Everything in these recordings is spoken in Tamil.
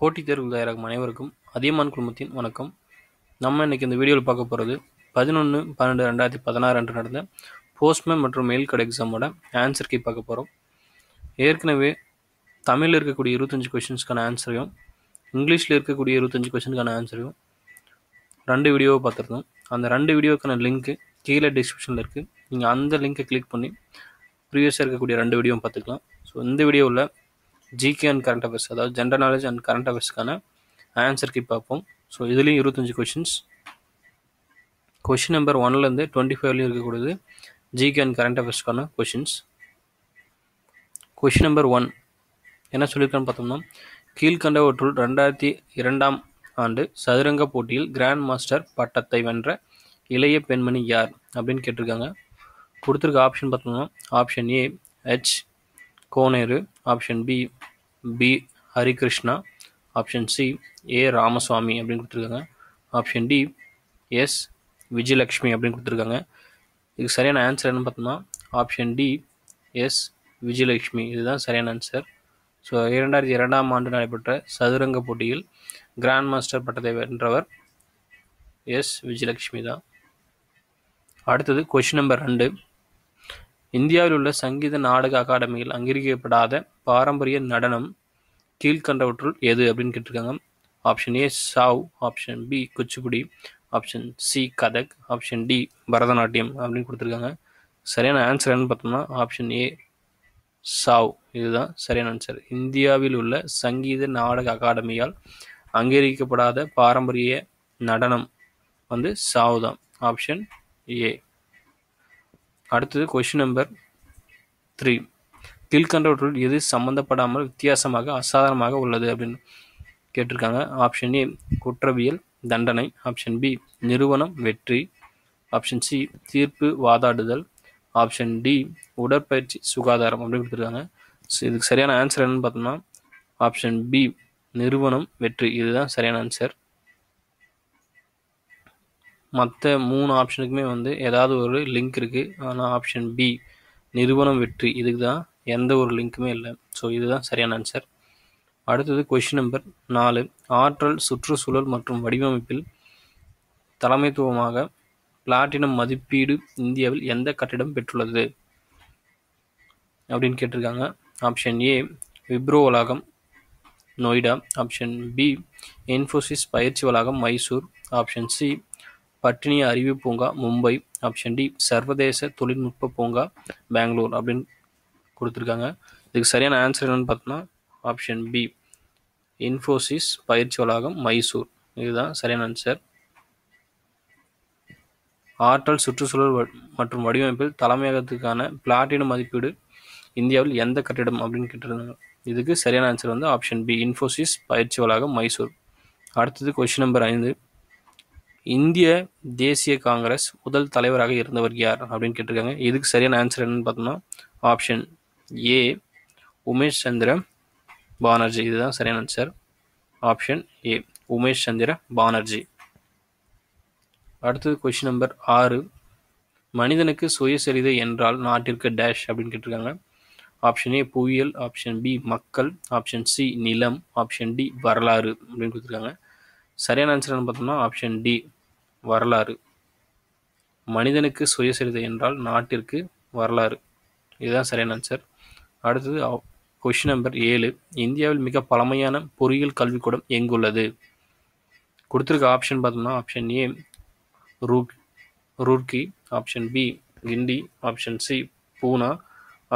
போட்டித் தேர்வுக்கு தயாராகும் அனைவருக்கும் அதியமான் குழுமத்தின் வணக்கம். நம்ம இன்னைக்கு இந்த வீடியோவில் பார்க்க போகிறது 11/12/2016 அன்று நடந்த போஸ்ட்மேன் மற்றும் மெயில் கார்டு எக்ஸாமோட ஆன்சர் கீ பார்க்க போகிறோம். ஏற்கனவே தமிழில் இருக்கக்கூடிய 25 கொஷின்ஸ்க்கான ஆன்சரையும் இங்கிலீஷில் இருக்கக்கூடிய 25 கொஷினுக்கான ஆன்சரையும் 2 வீடியோவை பார்த்துருந்தோம். அந்த 2 வீடியோக்கான லிங்க்கு கீழே டிஸ்கிரிப்ஷனில் இருக்குது. நீங்கள் அந்த லிங்க்கை கிளிக் பண்ணி ப்ரீவியஸாக இருக்கக்கூடிய 2 வீடியோவும் பார்த்துக்கலாம். ஸோ இந்த வீடியோவில் ஜிகே அண்ட் கரண்ட் அஃபேர்ஸ், அதாவது ஜென்ரல் நாலேஜ் அண்ட் கரண்ட் அஃபேர்ஸ்க்கான ஆன்சர் கீ பார்ப்போம். ஸோ இதுலேயும் 25 கொஷின்ஸ். கொஷின் நம்பர் 1லேருந்து 25 இருக்கக்கூடியது ஜிகே அண்ட் கரண்ட் அஃபேர்ஸ்க்கான கொஷின்ஸ். கொஷின் நம்பர் 1 என்ன சொல்லியிருக்கான்னு பார்த்தோம்னா, கீழ்கண்டவற்றுள் 2002ஆம் ஆண்டு சதுரங்க போட்டியில் கிராண்ட் மாஸ்டர் பட்டத்தை வென்ற இளைய பெண்மணி யார் அப்படின்னு கேட்டிருக்காங்க. கொடுத்துருக்க ஆப்ஷன் பார்த்தோம்னா, option A H Koneru, option B Harikrishna, option C A Ramaswamy அப்படின்னு கொடுத்துருக்காங்க, ஆப்ஷன் டி எஸ் விஜயலக்ஷ்மி அப்படின்னு கொடுத்துருக்காங்க. இதுக்கு சரியான ஆன்சர் என்னன்னு பார்த்தோம்னா ஆப்ஷன் டி எஸ் விஜயலக்ஷ்மி, இதுதான் சரியான ஆன்சர். ஸோ 2002ஆம் ஆண்டு நடைபெற்ற சதுரங்க போட்டியில் கிராண்ட் மாஸ்டர் பட்டத்தை வென்றவர் எஸ் விஜயலக்ஷ்மி தான். அடுத்தது கொஷின் நம்பர் 2, இந்தியாவில் உள்ள சங்கீத நாடக அகாடமியில் அங்கீகரிக்கப்படாத பாரம்பரிய நடனம் கீழ்கண்டவற்றுள் எது அப்படின்னு கேட்டிருக்காங்க. Option A Chhau, option B Kuchipudi, option C Kathak, option D Bharatanatyam அப்படின்னு கொடுத்துருக்காங்க. சரியான ஆன்சர் என்னன்னு பார்த்தோம்னா ஆப்ஷன் ஏ சாவ், இதுதான் சரியான ஆன்சர். இந்தியாவில் உள்ள சங்கீத நாடக அகாடமியால் அங்கீகரிக்கப்படாத பாரம்பரிய நடனம் சாவ் தான், ஆப்ஷன் ஏ. அடுத்தது கொஷின் நம்பர் 3, கீழ்கண்டவற்றுள் எது சம்பந்தப்படாமல் வித்தியாசமாக அசாதாரணமாக உள்ளது அப்படின்னு கேட்டிருக்காங்க. ஆப்ஷன் ஏ குற்றவியல் தண்டனை, ஆப்ஷன் பி நிறுவனம் வெற்றி, ஆப்ஷன் சி தீர்ப்பு வாதாடுதல், ஆப்ஷன் டி உடற்பயிற்சி சுகாதாரம் அப்படின்னு கொடுத்துருக்காங்க. ஸோ இதுக்கு சரியான ஆன்சர் என்னன்னு பார்த்தோம்னா ஆப்ஷன் பி நிறுவனம் வெற்றி, இதுதான் சரியான ஆன்சர். மற்ற 3 ஆப்ஷனுக்குமே ஏதாவது ஒரு லிங்க் இருக்குது, ஆனால் ஆப்ஷன் பி நிறுவனம் வெற்றி இதுக்கு தான் எந்த ஒரு லிங்க்குமே இல்லை. ஸோ இதுதான் சரியான ஆன்சர். அடுத்தது கொஷின் நம்பர் 4, ஆற்றல் சுற்றுச்சூழல் மற்றும் வடிவமைப்பில் தலைமைத்துவமாக பிளாட்டினம் மதிப்பீடு இந்தியாவில் எந்த கட்டிடம் பெற்றுள்ளது அப்படின்னு கேட்டிருக்காங்க. ஆப்ஷன் ஏ விப்ரோ வளாகம் நொய்டா, ஆப்ஷன் பி இன்ஃபோசிஸ் பயிற்சி வளாகம் மைசூர், ஆப்ஷன் சி பட்டினி அறிவு பூங்கா மும்பை, ஆப்ஷன் டி சர்வதேச தொழில்நுட்ப பூங்கா பெங்களூர் அப்படின்னு கொடுத்துருக்காங்க. இதுக்கு சரியான ஆன்சர் என்னன்னு பார்த்தோம்னா ஆப்ஷன் பி இன்ஃபோசிஸ் பயிற்சி வளாகம் மைசூர், இதுதான் சரியான ஆன்சர். ஆற்றல் சுற்றுச்சூழல் மற்றும் வடிவமைப்பில் தலைமையகத்துக்கான பிளாட்டினம் மதிப்பீடு இந்தியாவில் எந்த கட்டிடம் அப்படின்னு கேட்டிருந்தாங்க. இதுக்கு சரியான ஆன்சர் ஆப்ஷன் பி இன்ஃபோசிஸ் பயிற்சி வளாகம் மைசூர். அடுத்தது கொஸ்டின் நம்பர் 5, இந்திய தேசிய காங்கிரஸ் முதல் தலைவராக இருந்தவர் யார் அப்படின்னு கேட்டிருக்காங்க. இதுக்கு சரியான ஆன்சர் என்னன்னு பார்த்தோம்னா ஆப்ஷன் ஏ உமேஷ் சந்திர பானர்ஜி, இதுதான் சரியான ஆன்சர். ஆப்ஷன் ஏ உமேஷ் சந்திர பானர்ஜி. அடுத்தது கொஸ்டின் நம்பர் 6, மனிதனுக்கு சுயசரிதை என்றால் நாட்டிற்கு டேஷ் அப்படின்னு கேட்டிருக்காங்க. ஆப்ஷன் ஏ புவியியல், ஆப்ஷன் பி மக்கள், ஆப்ஷன் சி நிலம், ஆப்ஷன் டி வரலாறு அப்படின்னு கொடுத்துருக்காங்க. சரியான ஆன்சர் பார்த்தோம்னா ஆப்ஷன் டி வரலாறு. மனிதனுக்கு சுயசரிதை என்றால் நாட்டிற்கு வரலாறு, இதுதான் சரியான ஆன்சர். அடுத்தது கொஸ்டின் நம்பர் 7, இந்தியாவில் மிக பழமையான பொறியியல் கல்விக்கூடம் எங்குள்ளது? கொடுத்துருக்க ஆப்ஷன் பார்த்தோம்னா option A Roorkee, option B Guindy, option C Poona,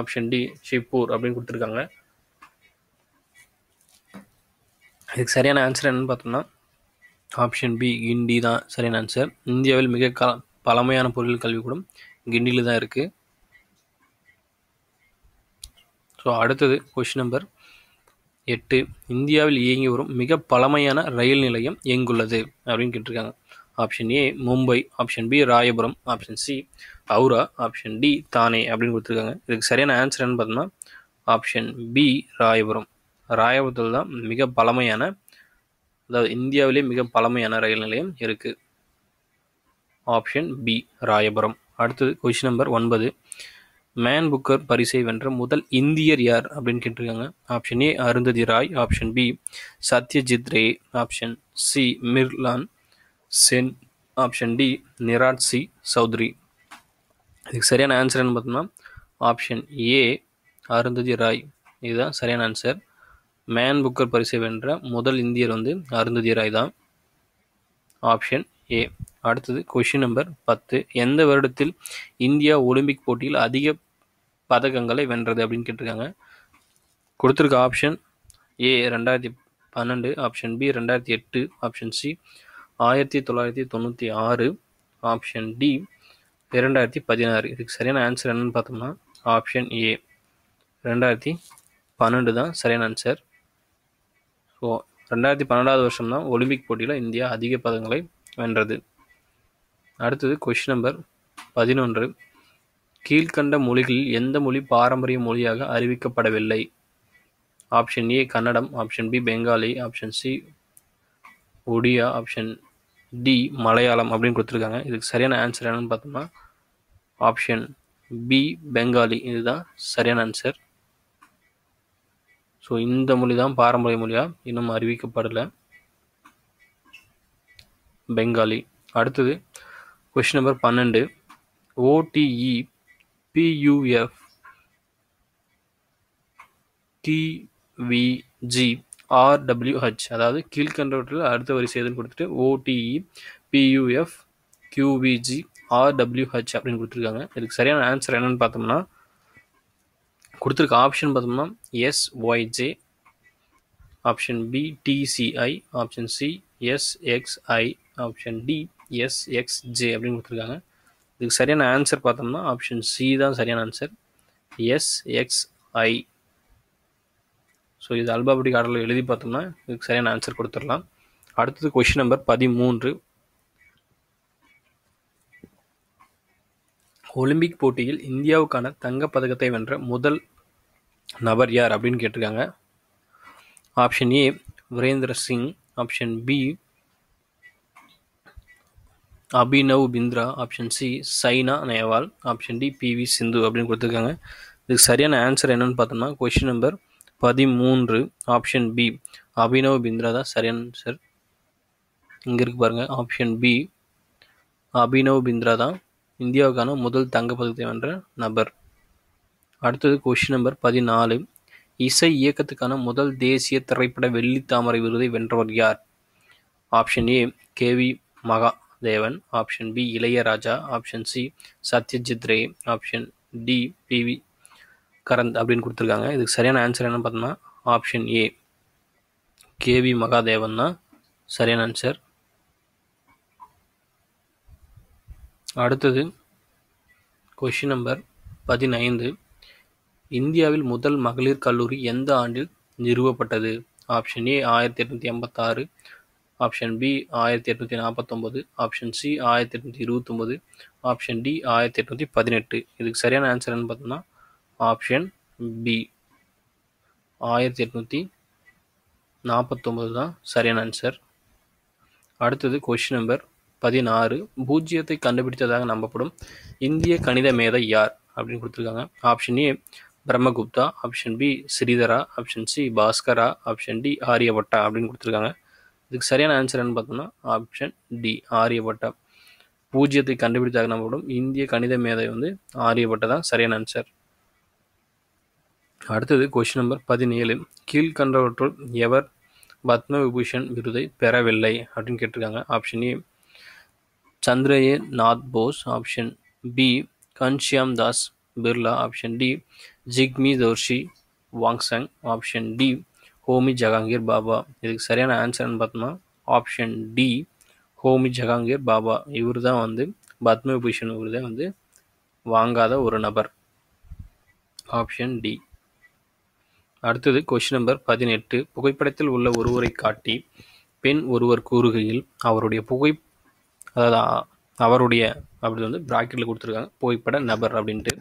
option D Shibpur அப்படின்னு கொடுத்துருக்காங்க. இதுக்கு சரியான ஆன்சர் என்னன்னு பார்த்தோம்னா ஆப்ஷன் பி கிண்டி தான் சரியான ஆன்சர். இந்தியாவில் மிக பழமையான பொறியியல் கல்விக்கூடம் கிண்டியில் தான் இருக்குது. ஸோ அடுத்தது கொஸ்டின் நம்பர் 8, இந்தியாவில் இயங்கி வரும் மிக பழமையான ரயில் நிலையம் எங்குள்ளது அப்படின்னு கேட்டிருக்காங்க. Option A Mumbai, option B Royapuram, option C Howrah, option D Thane அப்படின்னு கொடுத்துருக்காங்க. இதுக்கு சரியான ஆன்சர் என்னன்னு பார்த்தோம்னா ஆப்ஷன் பி ராயபுரம். ராயபுரத்தில் தான் மிக பழமையான, அதாவது இந்தியாவிலே மிக பழமையான ரயில் நிலையம் இருக்குது. Option B Royapuram. அடுத்தது கொஸ்டின் நம்பர் 9, மேன் புக்கர் பரிசை வென்ற முதல் இந்தியர் யார் அப்படின்னு கேட்டிருக்காங்க. Option A Arundhati Roy, option B Satyajit Ray, option C Mrinal Sen, option D Nirad C Chaudhuri. இதுக்கு சரியான ஆன்சர் என்ன பார்த்தோம்னா ஆப்ஷன் ஏ அருந்ததி ராய். இதுதான் சரியான ஆன்சர். மேன் புக்கர் பரிசை வென்ற முதல் இந்தியர் அருந்ததி ராய் தான். Option A. அடுத்தது கொஷின் நம்பர் 10. எந்த வருடத்தில் இந்தியா ஒலிம்பிக் போட்டியில் அதிக பதக்கங்களை வென்றது அப்படின்னு கேட்டிருக்காங்க. கொடுத்துருக்க option A 2012, option B 2008, option C 1996, option D 2016. இதுக்கு சரியான ஆன்சர் என்னன்னு பார்த்தோம்னா ஆப்ஷன் ஏ 2012 தான் சரியான ஆன்சர். ஸோ 2012 வருஷம் தான் ஒலிம்பிக் போட்டியில் இந்தியா அதிக பதக்கங்களை வென்றது. அடுத்தது கொஸ்டின் நம்பர் 11. கீழ்கண்ட மொழிகளில் எந்த மொழி பாரம்பரிய மொழியாக அறிவிக்கப்படவில்லை? Option A Kannada, option B Bengali, option C Odia, option D Malayalam அப்படின்னு கொடுத்துருக்காங்க. இதுக்கு சரியான ஆன்சர் என்னன்னு பார்த்தோம்னா ஆப்ஷன் பி பெங்காலி. இதுதான் சரியான ஆன்சர். ஸோ இந்த மொழி தான் பாரம்பரிய மொழியாக இன்னும் அறிவிக்கப்படலை, பெங்காலி. அடுத்தது question number 12. ODE PUF DVG RWH, அதாவது கீழ்கண்டவற்றில் அடுத்த வரிசை எதுன்னு கொடுத்துட்டு ஓடிஇ பியூஎஃப் கியூவிஜி ஆர்டபிள்யூஹெச் அப்படின்னு கொடுத்துருக்காங்க. இதுக்கு சரியான ஆன்சர் என்னன்னு பார்த்தோம்னா கொடுத்துருக்க ஆப்ஷன் பார்த்தோம்னா SYJ, option B TCI, option C SXI, option D SXJ அப்படின்னு கொடுத்துருக்காங்க. இதுக்கு சரியான ஆன்சர் பார்த்தோம்னா ஆப்ஷன் சி தான் சரியான ஆன்சர், எஸ்எக்ஸ்ஐ. ஸோ இது அல்பாபெட்டிக் ஆர்டரில் எழுதி பார்த்தோம்னா இதுக்கு சரியான ஆன்சர் கொடுத்துடலாம். அடுத்தது கொஸ்டின் நம்பர் 13. ஒலிம்பிக் போட்டியில் இந்தியாவுக்கான தங்கப்பதக்கத்தை வென்ற முதல் நபர் யார் அப்படின்னு கேட்டிருக்காங்க. Option A Virendra Singh, option B Abhinav Bindra, option C Saina Nehwal, option D PV Sindhu அப்படின்னு கொடுத்துருக்காங்க. இதுக்கு சரியான ஆன்சர் என்னன்னு பார்த்தோம்னா question number 13 option B Abhinav Bindra தான் சரியான ஆன்சர். இங்கே இருக்கு பாருங்க, ஆப்ஷன் பி அபினவ் பிந்த்ரா தான் இந்தியாவுக்கான முதல் தங்கப்பதக்கத்தை வென்ற நபர். அடுத்தது கொஸ்டின் நம்பர் 14. இசை இயக்கத்துக்கான முதல் தேசிய திரைப்பட வெள்ளித்தாமரை விருதை வென்றவர் யார்? Option A K V Mahadevan, option B Ilaiyaraaja, option C Satyajit Ray, option D B V Karanth அப்படின்னு கொடுத்துருக்காங்க. இதுக்கு சரியான ஆன்சர் என்னன்னு பார்த்தோம்னா ஆப்ஷன் ஏ கேவி மகாதேவன் தான் சரியான ஆன்சர். அடுத்தது கொஸ்டின் நம்பர் 15. இந்தியாவில் முதல் மகளிர் கல்லூரி எந்த ஆண்டில் நிறுவப்பட்டது? Option A 1886, option B 1849, option C 1829, option D 1818. இதுக்கு சரியான ஆன்சர் என்னன்னு பார்த்தோம்னா ஆப்ஷன் பி 1849 தான் சரியான ஆன்சர். அடுத்தது கொஸ்டின் நம்பர் 16. பூஜ்ஜியத்தை கண்டுபிடித்ததாக நம்பப்படும் இந்திய கணித மேதை யார் அப்படின்னு கொடுத்துருக்காங்க. Option A Brahmagupta, option B Sridhara, option C Bhaskara, option D Aryabhata அப்படின்னு கொடுத்துருக்காங்க. இதுக்கு சரியான ஆன்சர் என்ன பார்த்தோம்னா ஆப்ஷன் டி ஆரியபட்டா. பூஜ்ஜியத்தை கண்டுபிடித்தாக நம்பப்படும் இந்திய கணித மேதை ஆரியபட்டா தான் சரியான ஆன்சர். அடுத்தது கொஸ்டின் நம்பர் 17. கீழ்கண்டவற்றுள் எவர் பத்ம விபூஷன் விருதை பெறவில்லை அப்படின்னு கேட்டிருக்காங்க. Option A Satyendra Nath Bose, option B Ghanshyam Das Birla, option D Jigme Dorji Wangchuck, option D Homi Jehangir Bhabha. இதுக்கு சரியான ஆன்சர்னு பார்த்தோம்னா ஆப்ஷன் டி ஹோமி ஜஹாங்கீர் பாபா. இவர் தான் பத்ம விபூஷன் விருதை வாங்காத ஒரு நபர், ஆப்ஷன் டி. அடுத்தது கொஸ்டின் நம்பர் 18. புகைப்படத்தில் உள்ள ஒருவரை காட்டி பெண் ஒருவர் கூறுகையில் அவருடைய அவருடைய அப்படி பிராக்கெட்டில் கொடுத்துருக்காங்க புகைப்பட நபர் அப்படின்ட்டு.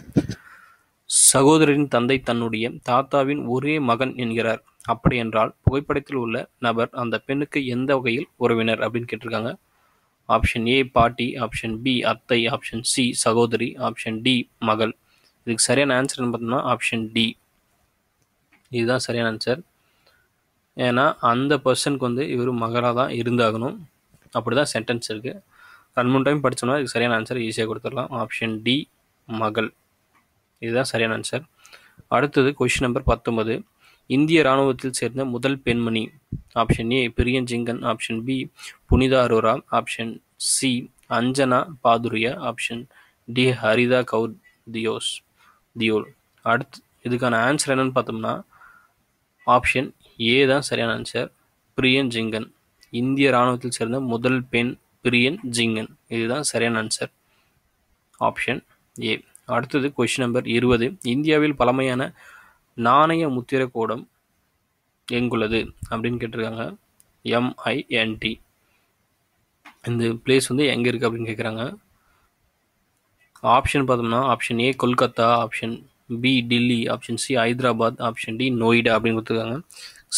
சகோதரின் தந்தை தன்னுடைய தாத்தாவின் ஒரே மகன் என்கிறார். அப்படி என்றால் புகைப்படத்தில் உள்ள நபர் அந்த பெண்ணுக்கு எந்த வகையில் உறவினர் அப்படின்னு கேட்டிருக்காங்க. ஆப்ஷன் ஏ பாட்டி, ஆப்ஷன் பி அத்தை, ஆப்ஷன் சி சகோதரி, ஆப்ஷன் டி மகள். இதுக்கு சரியான ஆன்சர் என்ன பார்த்தோம்னா ஆப்ஷன் டி. இதுதான் சரியான ஆன்சர். ஏன்னா அந்த பர்சனுக்கு வந்து இவர் மகளாக தான் இருந்தாகணும். அப்படி தான் சென்டென்ஸ் இருக்குது. 2-3 டைம் படித்தோம்னா இதுக்கு சரியான ஆன்சர் ஈஸியாக கொடுத்துடலாம். ஆப்ஷன் டி மகள். இதுதான் சரியான ஆன்சர். அடுத்தது கொஸ்டின் நம்பர் 19. இந்திய இராணுவத்தில் சேர்ந்த முதல் பெண்மணி. Option A Priya Jhingan, option B Punita Arora, option C Anjana Bhaduria, option D Harita Kaur Deol. அடுத்து இதுக்கான ஆன்சர் என்னன்னு பார்த்தோம்னா ஆப்ஷன் ஏ தான் சரியான ஆன்சர், பிரியஞ்சிங்கன். இந்திய இராணுவத்தில் சேர்ந்த முதல் பெண் பிரியஞ்சிங்கன். இதுதான் சரியான ஆன்சர், ஆப்ஷன் ஏ. அடுத்தது கொஸ்டின் நம்பர் 20. இந்தியாவில் பழமையான நாணய முத்திரை கூடம் எங்குள்ளது அப்படின்னு கேட்டிருக்காங்க. MINT. இந்த பிளேஸ் வந்து எங்கே இருக்குது அப்படின்னு கேட்குறாங்க. ஆப்ஷன் பார்த்தோம்னா option A Kolkata, option B Delhi, option C Hyderabad, option D Noida அப்படின்னு கொடுத்துருக்காங்க.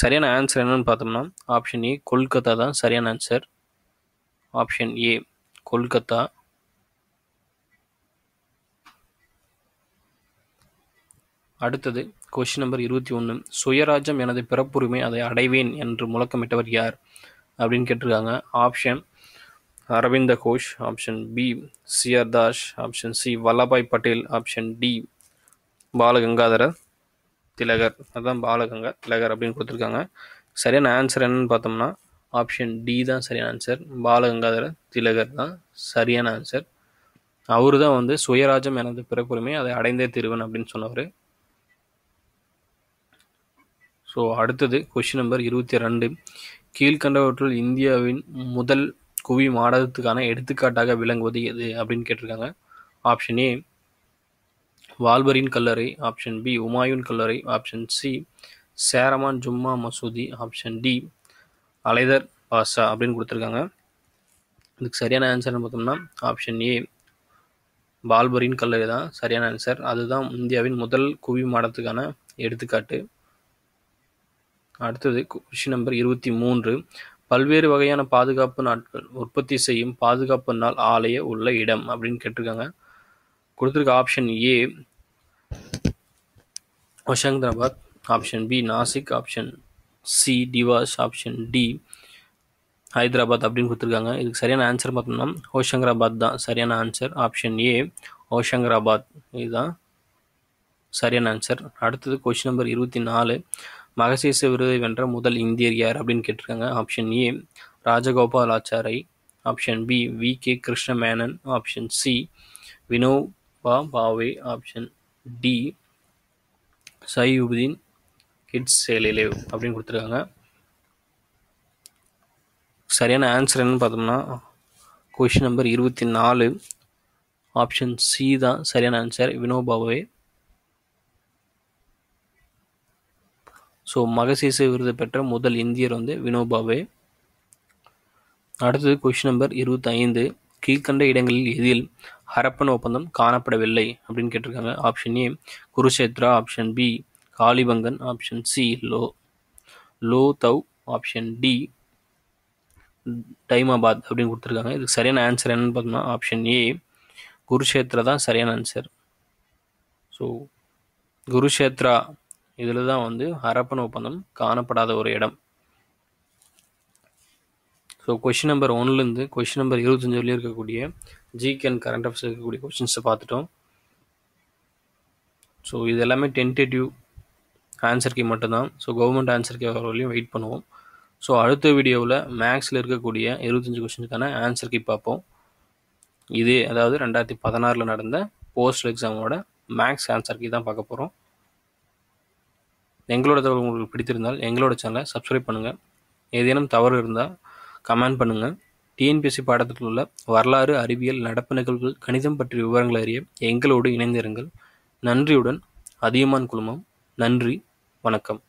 சரியான ஆன்சர் என்னன்னு பார்த்தோம்னா ஆப்ஷன் ஏ கொல்கத்தா தான் சரியான ஆன்சர். Option A Kolkata. அடுத்தது கொஸ்டின் நம்பர் 21. சுயராஜ்யம் எனது பிறப்புரிமை, அதை அடைவேன் என்று முழக்கமிட்டவர் யார் அப்படின்னு கேட்டிருக்காங்க. Option Aurobindo Ghosh, option B CR Das, option C Vallabhbhai Patel, option D Bal Gangadhar Tilak. அதுதான் பாலகங்கா திலகர் அப்படின்னு கொடுத்துருக்காங்க. சரியான ஆன்சர் என்னன்னு பார்த்தோம்னா ஆப்ஷன் டி தான் சரியான ஆன்சர், பாலகங்காதர திலகர் தான் சரியான ஆன்சர். அவரு தான் வந்து சுயராஜ்யம் எனது பிறப்புரிமை, அதை அடைந்தே தீருவேன் அப்படின்னு சொன்னவர். ஸோ அடுத்தது கொஸ்டின் நம்பர் 22. கீழ்கண்டவற்றுள் இந்தியாவின் முதல் குவி மாடத்துக்கான எடுத்துக்காட்டாக விளங்குவது எது அப்படின்னு கேட்டிருக்காங்க. ஆப்ஷன் ஏ வால்பரின் கல்லறை, ஆப்ஷன் பி உமாயூன் கல்லறை, ஆப்ஷன் சி சேரமான் ஜும்மா மசூதி, ஆப்ஷன் டி அலைதர் பாஷா அப்படின்னு கொடுத்துருக்காங்க. இதுக்கு சரியான ஆன்சர்னு பார்த்தோம்னா ஆப்ஷன் ஏ பால்பரின் கல்லறை தான் சரியான ஆன்சர். அதுதான் இந்தியாவின் முதல் குவி மாடத்துக்கான எடுத்துக்காட்டு. அடுத்தது கொஸ்டின் நம்பர் 23. பல்வேறு வகையான பாதுகாப்பு நாட்கள் உற்பத்தி செய்யும் பாதுகாப்பு நாள் ஆலய உள்ள இடம் அப்படின்னு கேட்டிருக்காங்க. கொடுத்துருக்க option A Hoshangabad, option B Nashik, option C Dewas, option D Hyderabad அப்படின்னு கொடுத்துருக்காங்க. இதுக்கு சரியான ஆன்சர் பார்த்தோம்னா ஹோஷங்காபாத் தான் சரியான ஆன்சர். ஆப்ஷன் ஏ ஹோஷங்காபாத் இதுதான் சரியான ஆன்சர். அடுத்தது கொஸ்டின் நம்பர் 24. மகசேச விருதை வென்ற முதல் இந்தியர் யார் அப்படின்னு கேட்டிருக்காங்க. Option A Rajagopalachari, option B VK Krishna Menon, option C Vinoba Bhave, option D Saifuddin கிட்ஸ் சேலேவ் அப்படின்னு கொடுத்துருக்காங்க. சரியான ஆன்சர் என்னன்னு பார்த்தோம்னா கொஸ்டின் நம்பர் 24 ஆப்ஷன் சி தான் சரியான ஆன்சர், வினோபாவே. ஸோ மகசேச விருது பெற்ற முதல் இந்தியர் வந்து வினோபாவே. அடுத்தது கொஸ்டின் நம்பர் 25. கீழ்கண்ட இடங்களில் எதில் ஹரப்பன் ஒப்பந்தம் காணப்படவில்லை அப்படின்னு கேட்டிருக்காங்க. Option A Kurukshetra, option B Kalibangan, option C Lothal, option D Daimabad அப்படின்னு கொடுத்துருக்காங்க. இதுக்கு சரியான ஆன்சர் என்னன்னு பார்த்தோம்னா ஆப்ஷன் ஏ குருஷேத்ரா தான் சரியான ஆன்சர். ஸோ குருஷேத்ரா இதில் தான் வந்து ஹரப்பன் ஒப்பந்தம் காணப்படாத ஒரு இடம். ஸோ கொஷின் நம்பர் 1லேருந்து கொஷின் நம்பர் 25 வரையும் இருக்கக்கூடிய ஜிகே அண்ட் கரண்ட் அஃபேர்ஸ் இருக்கக்கூடிய கொஷின்ஸை பார்த்துட்டோம். ஸோ இது எல்லாமே டென்டேட்டிவ் ஆன்சர் கீ மட்டும்தான். ஸோ கவர்மெண்ட் ஆன்சர் கீ வர வரையும் வெயிட் பண்ணுவோம். ஸோ அடுத்த வீடியோவில் மேக்ஸில் இருக்கக்கூடிய 25 கொஷினுக்கான ஆன்சர் கீ பார்ப்போம். இதே அதாவது 2016 நடந்த போஸ்டல் எக்ஸாமோட மேக்ஸ் ஆன்சர் கீ தான் பார்க்க போகிறோம். எங்களோட தகவல் உங்களுக்கு பிடித்திருந்தால் எங்களோட சேனலை சப்ஸ்கிரைப் பண்ணுங்கள். ஏதேனும் தவறு இருந்தால் கமெண்ட் பண்ணுங்கள். டிஎன்பிஎஸ்சி பாடத்திட்டத்தில் உள்ள வரலாறு, அறிவியல், நடப்பு நிகழ்வுகள், கணிதம் பற்றிய விவரங்களை அறிய எங்களோடு இணைந்திருங்கள். நன்றியுடன் அதியமான் குழுமம். நன்றி, வணக்கம்.